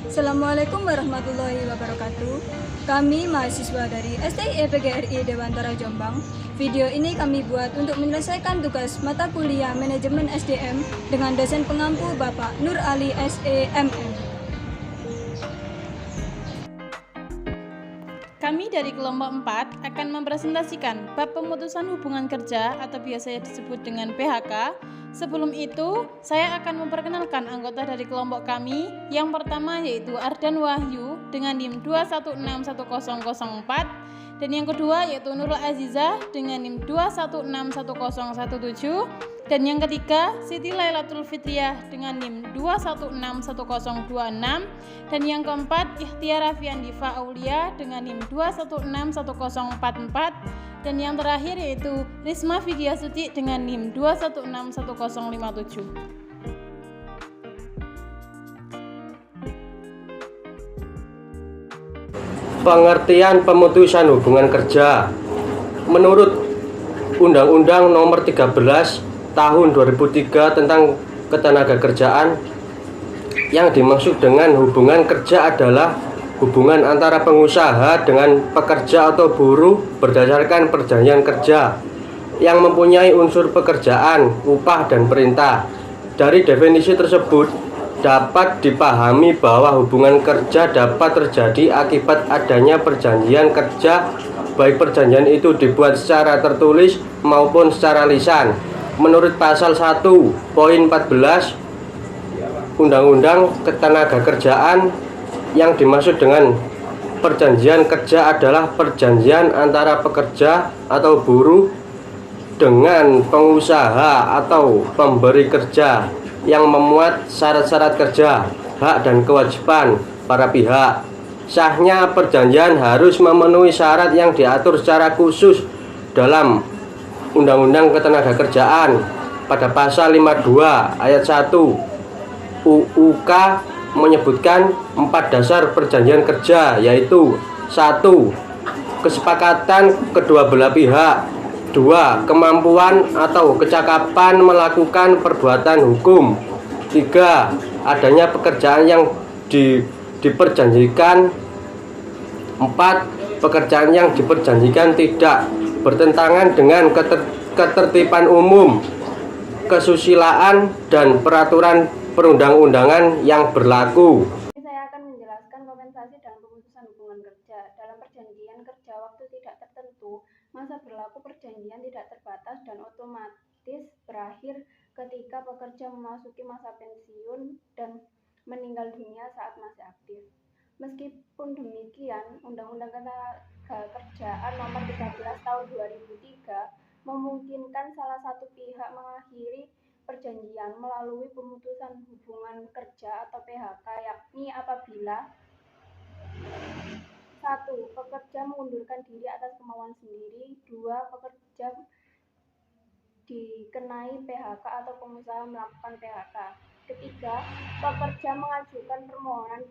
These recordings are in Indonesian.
Assalamualaikum warahmatullahi wabarakatuh. Kami mahasiswa dari STI PGRI Dewantara Jombang. Video ini kami buat untuk menyelesaikan tugas mata kuliah Manajemen SDM dengan dosen pengampu Bapak Nur Ali SEMM. Kami dari kelompok 4 akan mempresentasikan bab pemutusan hubungan kerja atau biasa disebut dengan PHK. Sebelum itu, saya akan memperkenalkan anggota dari kelompok kami. Yang pertama yaitu Ardan Wahyu dengan NIM 2161004 dan yang kedua yaitu Nurul Aziza dengan NIM 2161017 dan yang ketiga Siti Lailatul Fitriah dengan NIM 2161026 dan yang keempat Ikhtiar Rafian Diva Aulia dengan NIM 2161044 dan yang terakhir yaitu Risma Vidya Suti dengan NIM 2161057. Pengertian pemutusan hubungan kerja. Menurut Undang-Undang Nomor 13 Tahun 2003 tentang Ketenagakerjaan, yang dimaksud dengan hubungan kerja adalah hubungan antara pengusaha dengan pekerja atau buruh berdasarkan perjanjian kerja yang mempunyai unsur pekerjaan, upah, dan perintah. Dari definisi tersebut dapat dipahami bahwa hubungan kerja dapat terjadi akibat adanya perjanjian kerja, baik perjanjian itu dibuat secara tertulis maupun secara lisan. Menurut pasal 1 poin 14 Undang-Undang Ketenagakerjaan, yang dimaksud dengan perjanjian kerja adalah perjanjian antara pekerja atau buruh dengan pengusaha atau pemberi kerja yang memuat syarat-syarat kerja, hak dan kewajiban para pihak. Sahnya perjanjian harus memenuhi syarat yang diatur secara khusus dalam Undang-Undang Ketenagakerjaan pada pasal 52 ayat 1 UUK menyebutkan 4 dasar perjanjian kerja, yaitu 1. Kesepakatan kedua belah pihak. 2. Kemampuan atau kecakapan melakukan perbuatan hukum. 3. Adanya pekerjaan yang diperjanjikan. 4. Pekerjaan yang diperjanjikan tidak bertentangan dengan ketertiban umum, kesusilaan, dan peraturan perundang-undangan yang berlaku. Saya akan menjelaskan kompensasi dalam pemutusan hubungan kerja. Dalam perjanjian kerja waktu tidak tertentu, masa berlaku perjanjian tidak terbatas dan otomatis berakhir ketika pekerja memasuki masa pensiun dan meninggal dunia saat masih aktif. Meskipun demikian, Undang-Undang Ketenagakerjaan Nomor 13 Tahun 2003 memungkinkan salah satu pihak mengakhiri perjanjian melalui pemutusan hubungan kerja atau PHK, yakni apabila 1. Pekerja mengundurkan diri atas kemauan sendiri. 2. Pekerja dikenai PHK atau pengusaha melakukan PHK. Ketiga, pekerja mengajukan permohonan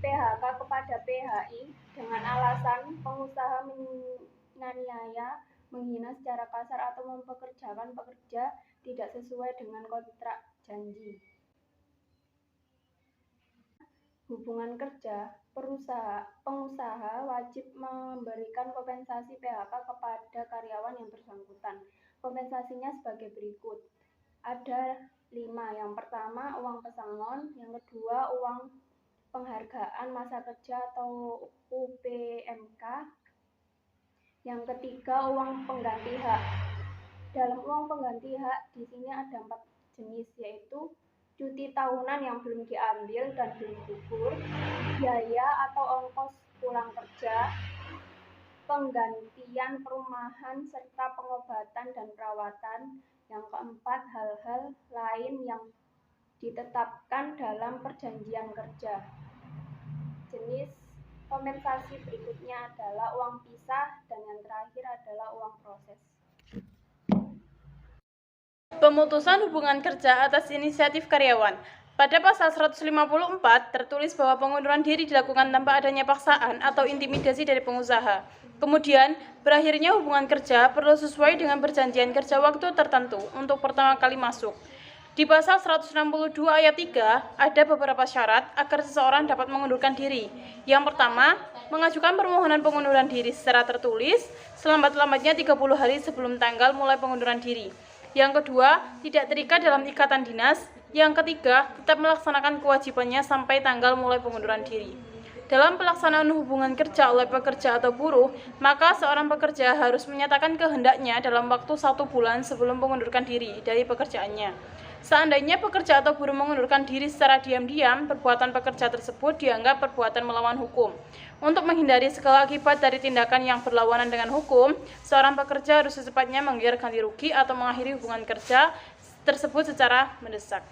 PHK kepada PHI dengan alasan pengusaha menganiaya, menghina secara kasar atau mempekerjakan pekerja tidak sesuai dengan kontrak janji. Hubungan kerja, pengusaha wajib memberikan kompensasi PHK kepada karyawan yang bersangkutan. Kompensasinya sebagai berikut. Ada 5. Yang pertama, uang pesangon. Yang kedua, uang penghargaan masa kerja atau UPMK. Yang ketiga, uang pengganti hak. Dalam uang pengganti hak di sini ada 4 jenis, yaitu cuti tahunan yang belum diambil dan belum gugur, biaya atau ongkos pulang kerja, penggantian perumahan serta pengobatan dan perawatan. Yang keempat, hal-hal lain yang ditetapkan dalam perjanjian kerja. Jenis kompensasi berikutnya adalah uang pisah dan yang terakhir adalah uang proses. Pemutusan hubungan kerja atas inisiatif karyawan. Pada pasal 154 tertulis bahwa pengunduran diri dilakukan tanpa adanya paksaan atau intimidasi dari pengusaha. Kemudian, berakhirnya hubungan kerja perlu sesuai dengan perjanjian kerja waktu tertentu untuk pertama kali masuk. Di pasal 162 ayat 3 ada beberapa syarat agar seseorang dapat mengundurkan diri. Yang pertama, mengajukan permohonan pengunduran diri secara tertulis selambat-lambatnya 30 hari sebelum tanggal mulai pengunduran diri. Yang kedua, tidak terikat dalam ikatan dinas. Yang ketiga, tetap melaksanakan kewajibannya sampai tanggal mulai pengunduran diri. Dalam pelaksanaan hubungan kerja oleh pekerja atau buruh, maka seorang pekerja harus menyatakan kehendaknya dalam waktu 1 bulan sebelum mengundurkan diri dari pekerjaannya. Seandainya pekerja atau buruh mengundurkan diri secara diam-diam, perbuatan pekerja tersebut dianggap perbuatan melawan hukum. Untuk menghindari segala akibat dari tindakan yang berlawanan dengan hukum, seorang pekerja harus secepatnya menggelar ganti rugi atau mengakhiri hubungan kerja tersebut secara mendesak.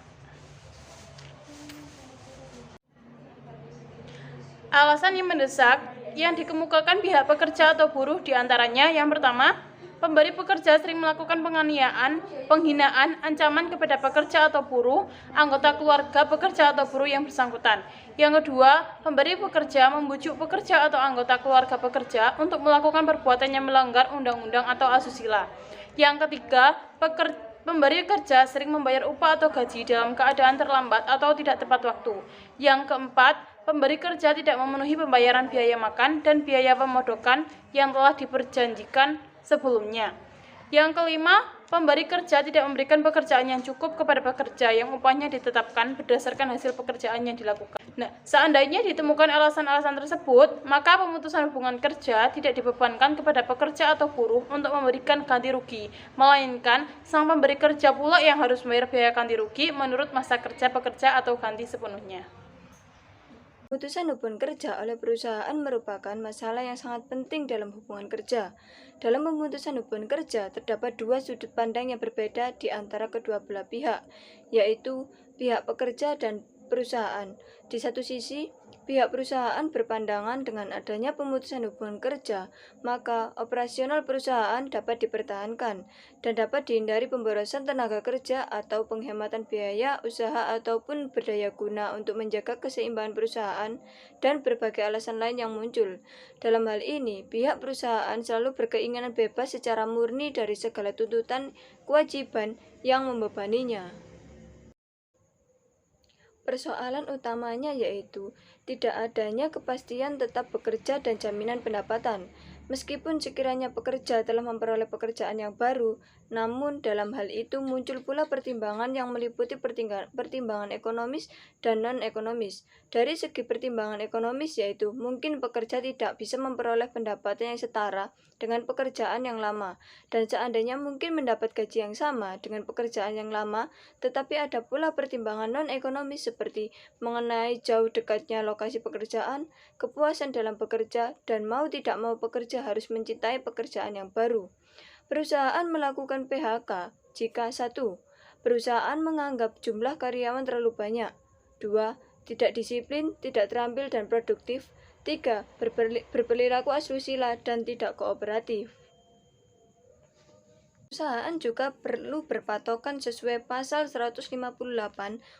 Alasan yang mendesak yang dikemukakan pihak pekerja atau buruh diantaranya yang pertama, pemberi pekerja sering melakukan penganiayaan, penghinaan, ancaman kepada pekerja atau buruh, anggota keluarga pekerja atau buruh yang bersangkutan. Yang kedua, pemberi pekerja membujuk pekerja atau anggota keluarga pekerja untuk melakukan perbuatan yang melanggar undang-undang atau asusila. Yang ketiga, pemberi kerja sering membayar upah atau gaji dalam keadaan terlambat atau tidak tepat waktu. Yang keempat, pemberi kerja tidak memenuhi pembayaran biaya makan dan biaya pemodokan yang telah diperjanjikan sebelumnya. Yang kelima, pemberi kerja tidak memberikan pekerjaan yang cukup kepada pekerja yang upahnya ditetapkan berdasarkan hasil pekerjaan yang dilakukan. Nah, seandainya ditemukan alasan-alasan tersebut, maka pemutusan hubungan kerja tidak dibebankan kepada pekerja atau buruh untuk memberikan ganti rugi, melainkan sang pemberi kerja pula yang harus membayar biaya ganti rugi menurut masa kerja pekerja atau ganti sepenuhnya. Pemutusan hubungan kerja oleh perusahaan merupakan masalah yang sangat penting dalam hubungan kerja. Dalam pemutusan hubungan kerja, terdapat dua sudut pandang yang berbeda di antara kedua belah pihak, yaitu pihak pekerja dan perusahaan. Di satu sisi, pihak perusahaan berpandangan dengan adanya pemutusan hubungan kerja, maka operasional perusahaan dapat dipertahankan dan dapat dihindari pemborosan tenaga kerja atau penghematan biaya usaha ataupun berdaya guna untuk menjaga keseimbangan perusahaan dan berbagai alasan lain yang muncul. Dalam hal ini, pihak perusahaan selalu berkeinginan bebas secara murni dari segala tuntutan kewajiban yang membebaninya. Persoalan utamanya yaitu tidak adanya kepastian tetap bekerja dan jaminan pendapatan. Meskipun sekiranya pekerja telah memperoleh pekerjaan yang baru, namun dalam hal itu muncul pula pertimbangan yang meliputi pertimbangan ekonomis dan non-ekonomis. Dari segi pertimbangan ekonomis yaitu mungkin pekerja tidak bisa memperoleh pendapatan yang setara dengan pekerjaan yang lama, dan seandainya mungkin mendapat gaji yang sama dengan pekerjaan yang lama, tetapi ada pula pertimbangan non-ekonomis seperti mengenai jauh dekatnya lokasi pekerjaan, kepuasan dalam bekerja, dan mau tidak mau pekerja harus mencintai pekerjaan yang baru. Perusahaan melakukan PHK jika 1. Perusahaan menganggap jumlah karyawan terlalu banyak. 2. Tidak disiplin, tidak terampil dan produktif. 3. Berperilaku asusila dan tidak kooperatif. Perusahaan juga perlu berpatokan sesuai pasal 158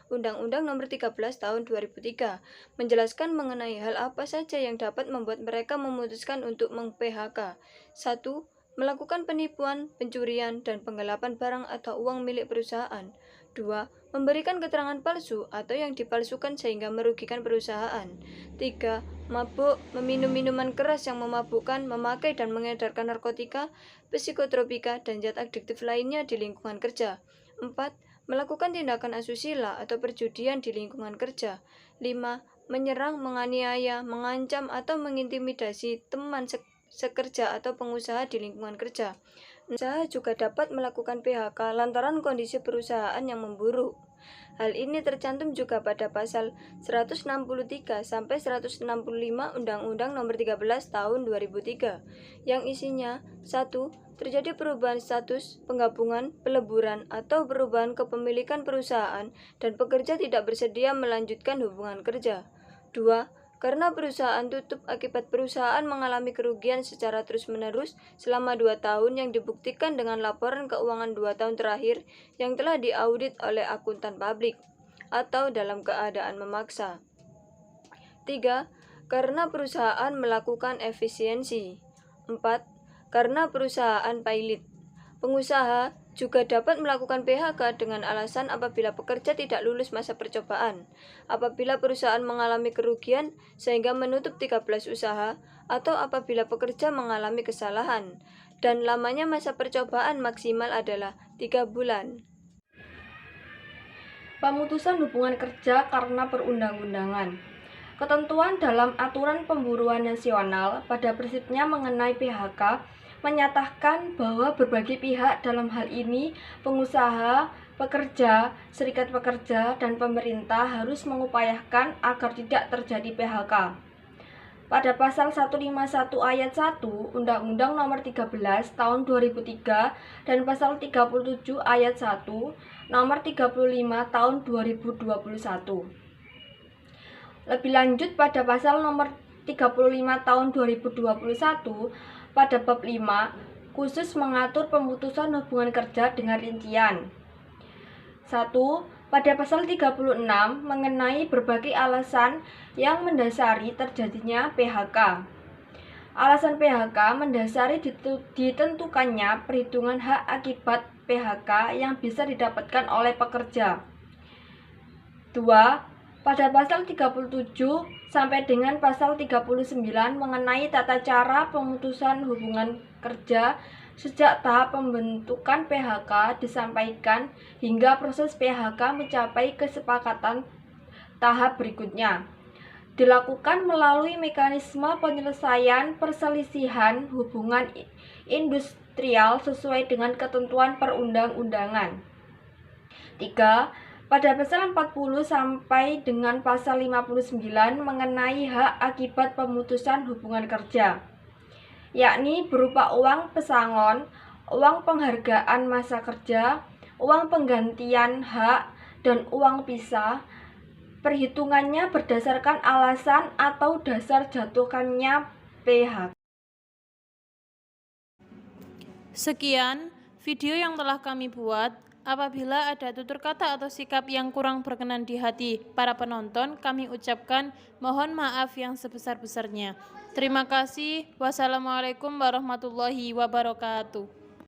Undang-Undang Nomor 13 Tahun 2003, menjelaskan mengenai hal apa saja yang dapat membuat mereka memutuskan untuk meng-PHK. 1. Melakukan penipuan, pencurian, dan penggelapan barang atau uang milik perusahaan. 2. Memberikan keterangan palsu atau yang dipalsukan sehingga merugikan perusahaan. 3. Mabuk, meminum minuman keras yang memabukkan, memakai dan mengedarkan narkotika, psikotropika, dan zat adiktif lainnya di lingkungan kerja. 4. Melakukan tindakan asusila atau perjudian di lingkungan kerja. 5. Menyerang, menganiaya, mengancam, atau mengintimidasi teman sekerja atau pengusaha di lingkungan kerja. Usaha juga dapat melakukan PHK lantaran kondisi perusahaan yang memburuk. Hal ini tercantum juga pada pasal 163 sampai 165 Undang-Undang Nomor 13 Tahun 2003 yang isinya 1. Terjadi perubahan status, penggabungan, peleburan, atau perubahan kepemilikan perusahaan dan pekerja tidak bersedia melanjutkan hubungan kerja. 2. Karena perusahaan tutup akibat perusahaan mengalami kerugian secara terus-menerus selama 2 tahun yang dibuktikan dengan laporan keuangan 2 tahun terakhir yang telah diaudit oleh akuntan publik, atau dalam keadaan memaksa. 3. Karena perusahaan melakukan efisiensi. 4. Karena perusahaan pailit. Pengusaha Juga dapat melakukan PHK dengan alasan apabila pekerja tidak lulus masa percobaan, apabila perusahaan mengalami kerugian sehingga menutup 13 usaha, atau apabila pekerja mengalami kesalahan, dan lamanya masa percobaan maksimal adalah 3 bulan. Pemutusan hubungan kerja karena perundang-undangan. Ketentuan dalam aturan pemburuan nasional pada prinsipnya mengenai PHK menyatakan bahwa berbagai pihak, dalam hal ini pengusaha, pekerja, serikat pekerja, dan pemerintah harus mengupayakan agar tidak terjadi PHK. Pada pasal 151 ayat 1 Undang-Undang Nomor 13 Tahun 2003 dan pasal 37 ayat 1 Nomor 35 Tahun 2021. Lebih lanjut pada pasal nomor 35 tahun 2021 pada bab 5 khusus mengatur pemutusan hubungan kerja dengan rincian. 1. Pada pasal 36 mengenai berbagai alasan yang mendasari terjadinya PHK. Alasan PHK mendasari ditentukannya perhitungan hak akibat PHK yang bisa didapatkan oleh pekerja. 2. Pada pasal 37 sampai dengan pasal 39 mengenai tata cara pemutusan hubungan kerja sejak tahap pembentukan PHK disampaikan hingga proses PHK mencapai kesepakatan tahap berikutnya. Dilakukan melalui mekanisme penyelesaian perselisihan hubungan industrial sesuai dengan ketentuan perundang-undangan. 3. Pada pasal 40 sampai dengan pasal 59 mengenai hak akibat pemutusan hubungan kerja, yakni berupa uang pesangon, uang penghargaan masa kerja, uang penggantian hak, dan uang pisah. Perhitungannya berdasarkan alasan atau dasar jatuhkannya PHK. Sekian video yang telah kami buat. Apabila ada tutur kata atau sikap yang kurang berkenan di hati para penonton, kami ucapkan mohon maaf yang sebesar-besarnya. Terima kasih. Wassalamualaikum warahmatullahi wabarakatuh.